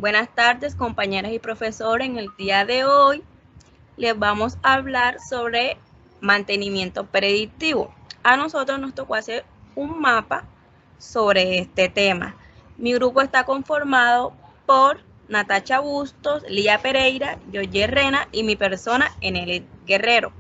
Buenas tardes, compañeras y profesores. En el día de hoy les vamos a hablar sobre mantenimiento predictivo. A nosotros nos tocó hacer un mapa sobre este tema. Mi grupo está conformado por Natacha Bustos, Lía Pereira, Yoye Rena y mi persona, Enel Guerrero.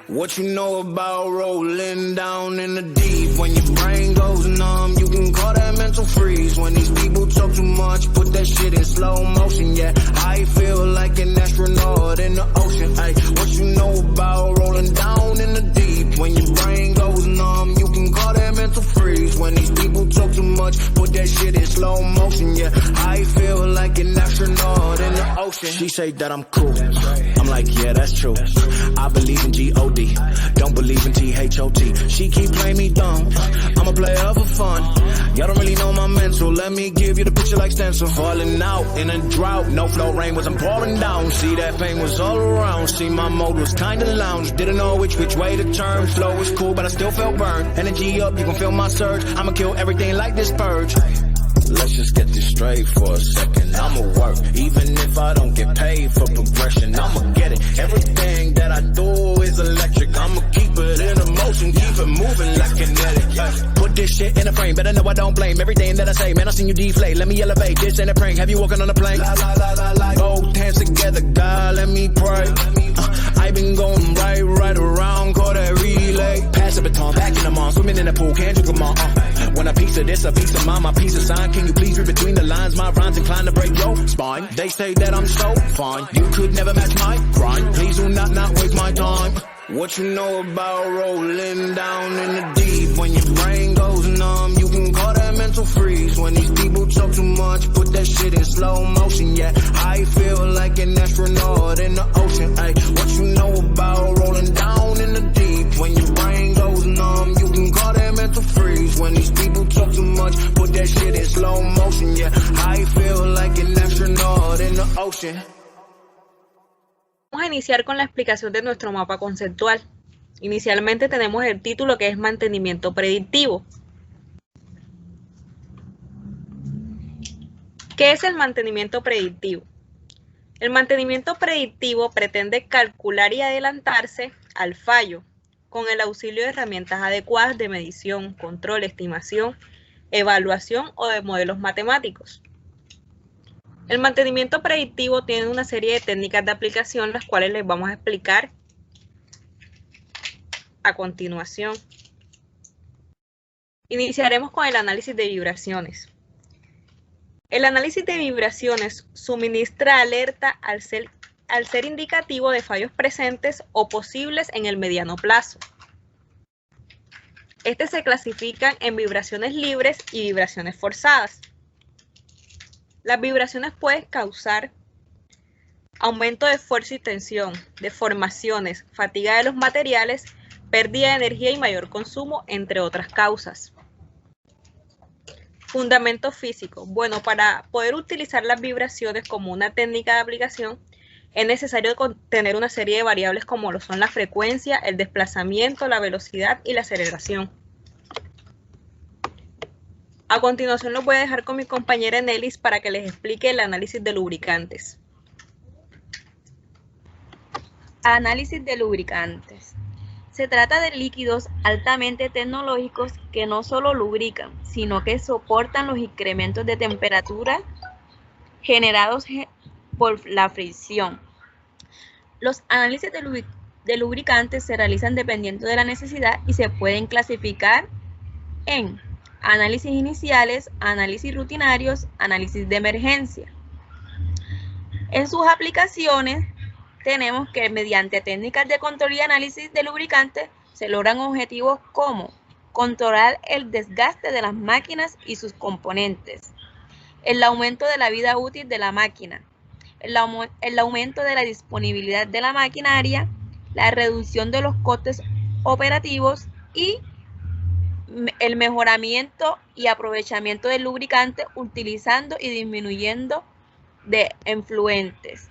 What you know about rolling down in the deep? When your brain goes numb, you can call that mental freeze. When these people talk too much, put that shit in slow motion. Yeah, I feel like an astronaut in the ocean. Ay, what you know about rolling down in the deep? When your brain goes numb, you can call that mental freeze. When these people talk too much, put that shit in slow motion. Yeah, I feel like an astronaut in the ocean. She say that I'm cool. I'm like, yeah, that's true. I believe in G.O.D. Don't believe in T-H-O-T. She keep playing me dumb. I'm a player for fun. Y'all don't really know my mental. Let me give you the picture like stencil. Falling out in a drought. No flow rain wasn't pouring down. See, that pain was all around. See, my mode was kinda lounge. Didn't know which way to turn. Flow was cool, but I still felt burned. Energy up, you can feel my surge. I'ma kill everything like this purge. Let's just get this straight for a second. I'ma work, even if I don't get paid for progression. I'ma get it. Everything that I do is electric. I'ma keep it in motion, keep it moving like kinetic. Put this shit in a frame, better know I don't blame everything that I say. Man, I seen you deflate. Let me elevate. This ain't a prank. Have you walking on a plane? Both hands together, God, let me pray. I been going right around, call that relay. Pass the baton, back in the mall, swimming in the pool, can't you come on? When a piece of this, a piece of mine, my piece of sign. Can you please read between the lines? My rhymes inclined to break your spine. They say that I'm so fine, you could never match my grind. Please do not waste my time. What you know about rolling down in the deep? When your brain goes numb, you can call that mental freeze. When these people talk too much, put that shit in slow motion. Yeah, I feel like an astronaut in the ocean. Ay, what you know about rolling down in the deep? When your brain goes numb, you can call that mental freeze. When these people talk too much, put that shit in slow motion. Yeah, I feel like an astronaut in the ocean. Vamos a iniciar con la explicación de nuestro mapa conceptual. Inicialmente tenemos el título que es mantenimiento predictivo. ¿Qué es el mantenimiento predictivo? El mantenimiento predictivo pretende calcular y adelantarse al fallo con el auxilio de herramientas adecuadas de medición, control, estimación, evaluación o de modelos matemáticos. El mantenimiento predictivo tiene una serie de técnicas de aplicación, las cuales les vamos a explicar a continuación. Iniciaremos con el análisis de vibraciones. El análisis de vibraciones suministra alerta al ser indicativo de fallos presentes o posibles en el mediano plazo. Este se clasifican en vibraciones libres y vibraciones forzadas. Las vibraciones pueden causar aumento de fuerza y tensión, deformaciones, fatiga de los materiales, pérdida de energía y mayor consumo, entre otras causas. Fundamento físico. Bueno, para poder utilizar las vibraciones como una técnica de aplicación, es necesario tener una serie de variables como lo son la frecuencia, el desplazamiento, la velocidad y la aceleración. A continuación los voy a dejar con mi compañera Enelis para que les explique el análisis de lubricantes. Análisis de lubricantes. Se trata de líquidos altamente tecnológicos que no solo lubrican, sino que soportan los incrementos de temperatura generados por la fricción. Los análisis de lubricantes se realizan dependiendo de la necesidad y se pueden clasificar en análisis iniciales, análisis rutinarios, análisis de emergencia. En sus aplicaciones tenemos que mediante técnicas de control y análisis de lubricantes se logran objetivos como controlar el desgaste de las máquinas y sus componentes, el aumento de la vida útil de la máquina, el aumento de la disponibilidad de la maquinaria, la reducción de los costes operativos y el mejoramiento y aprovechamiento del lubricante utilizando y disminuyendo de efluentes.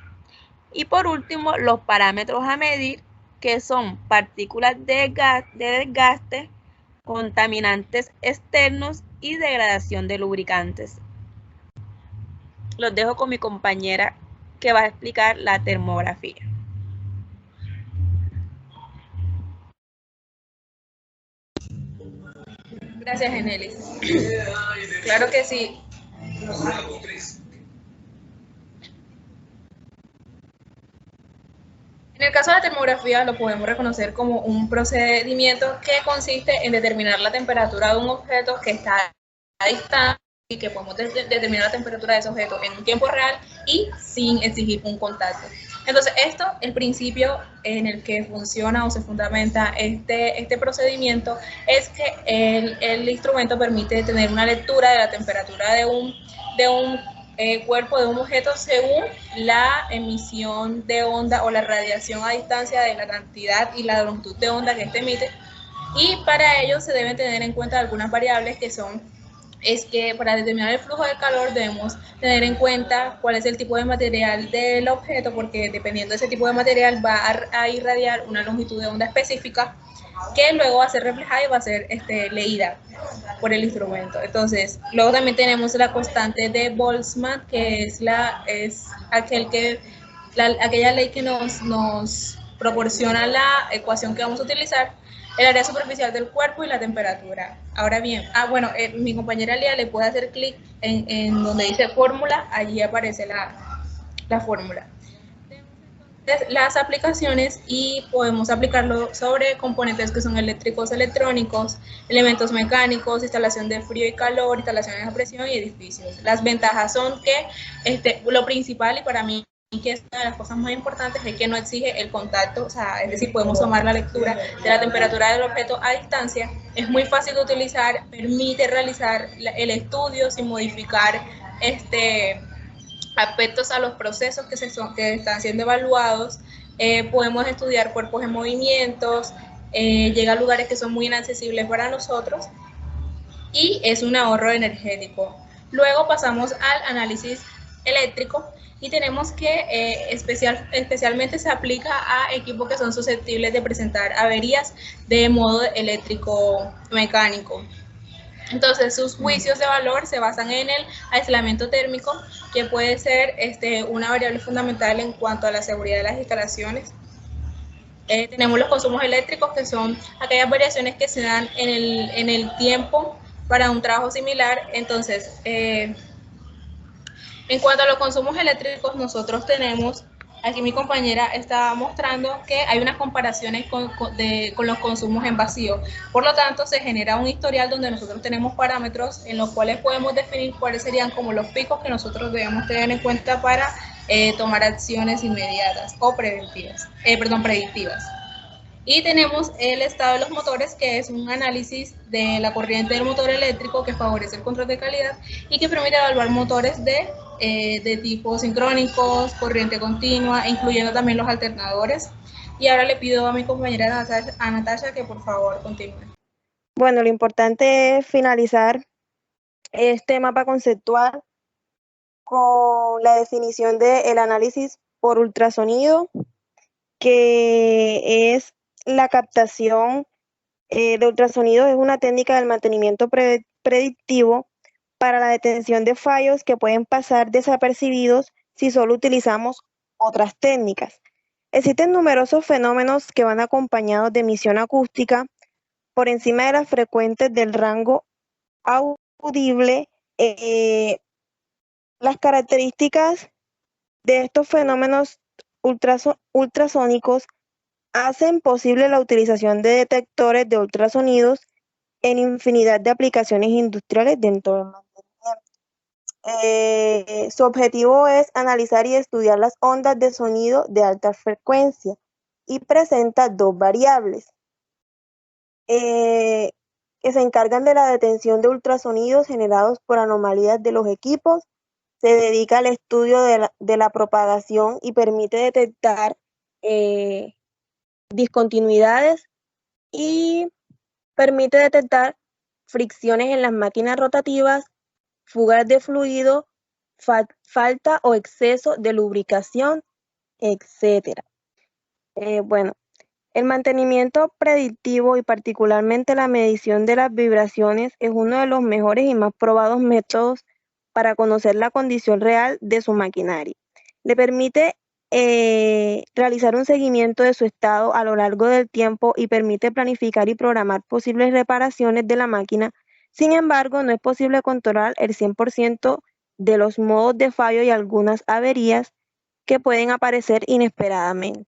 Y por último, los parámetros a medir, que son partículas de desgaste, contaminantes externos y degradación de lubricantes. Los dejo con mi compañera que va a explicar la termografía. Gracias, Genelis. Claro que sí. En el caso de la termografía lo podemos reconocer como un procedimiento que consiste en determinar la temperatura de un objeto que está a distancia y que podemos determinar la temperatura de ese objeto en un tiempo real y sin exigir un contacto. Entonces, el principio en el que funciona o se fundamenta este procedimiento es que el instrumento permite tener una lectura de la temperatura de un cuerpo de un objeto según la emisión de onda o la radiación a distancia de la cantidad y la longitud de onda que emite. Y para ello se deben tener en cuenta algunas variables que es que para determinar el flujo de calor debemos tener en cuenta cuál es el tipo de material del objeto, porque dependiendo de ese tipo de material va a irradiar una longitud de onda específica que luego va a ser reflejada y va a ser leída por el instrumento. Entonces, luego también tenemos la constante de Boltzmann, que es aquella ley que nos proporciona la ecuación que vamos a utilizar, el área superficial del cuerpo y la temperatura. Ahora bien, mi compañera Lía le puede hacer clic en donde dice fórmula, allí aparece la fórmula. Las aplicaciones y podemos aplicarlo sobre componentes que son eléctricos, electrónicos, elementos mecánicos, instalación de frío y calor, instalaciones a presión y edificios. Las ventajas son que lo principal, y para mí que es una de las cosas más importantes, es que no exige el contacto, es decir, podemos tomar la lectura de la temperatura del objeto a distancia, es muy fácil de utilizar, permite realizar el estudio sin modificar aspectos a los procesos que están siendo evaluados. Podemos estudiar cuerpos en movimientos, llega a lugares que son muy inaccesibles para nosotros y es un ahorro energético. Luego pasamos al análisis eléctrico y tenemos que especialmente se aplica a equipos que son susceptibles de presentar averías de modo eléctrico mecánico. Entonces, sus juicios de valor se basan en el aislamiento térmico, que puede ser una variable fundamental en cuanto a la seguridad de las instalaciones. Tenemos los consumos eléctricos, que son aquellas variaciones que se dan en el tiempo para un trabajo similar. Entonces, en cuanto a los consumos eléctricos, nosotros tenemos, aquí mi compañera está mostrando que hay unas comparaciones con los consumos en vacío. Por lo tanto, se genera un historial donde nosotros tenemos parámetros en los cuales podemos definir cuáles serían como los picos que nosotros debemos tener en cuenta para tomar acciones inmediatas o predictivas. Y tenemos el estado de los motores, que es un análisis de la corriente del motor eléctrico que favorece el control de calidad y que permite evaluar motores de tipo sincrónicos, corriente continua, incluyendo también los alternadores. Y ahora le pido a mi compañera Natasha que por favor continúe. Bueno, lo importante es finalizar este mapa conceptual con la definición del análisis por ultrasonido, que es la captación de ultrasonido, es una técnica del mantenimiento predictivo para la detención de fallos que pueden pasar desapercibidos si solo utilizamos otras técnicas. Existen numerosos fenómenos que van acompañados de emisión acústica por encima de las frecuentes del rango audible. Las características de estos fenómenos ultrasónicos hacen posible la utilización de detectores de ultrasonidos en infinidad de aplicaciones industriales dentro del mantenimiento. Su objetivo es analizar y estudiar las ondas de sonido de alta frecuencia y presenta dos variables que se encargan de la detención de ultrasonidos generados por anomalías de los equipos. Se dedica al estudio de la propagación y permite detectar discontinuidades y permite detectar fricciones en las máquinas rotativas, fugas de fluido, falta o exceso de lubricación, etc. Bueno, El mantenimiento predictivo y particularmente la medición de las vibraciones es uno de los mejores y más probados métodos para conocer la condición real de su maquinaria. Le permite realizar un seguimiento de su estado a lo largo del tiempo y permite planificar y programar posibles reparaciones de la máquina. Sin embargo, no es posible controlar el 100% de los modos de fallo y algunas averías que pueden aparecer inesperadamente.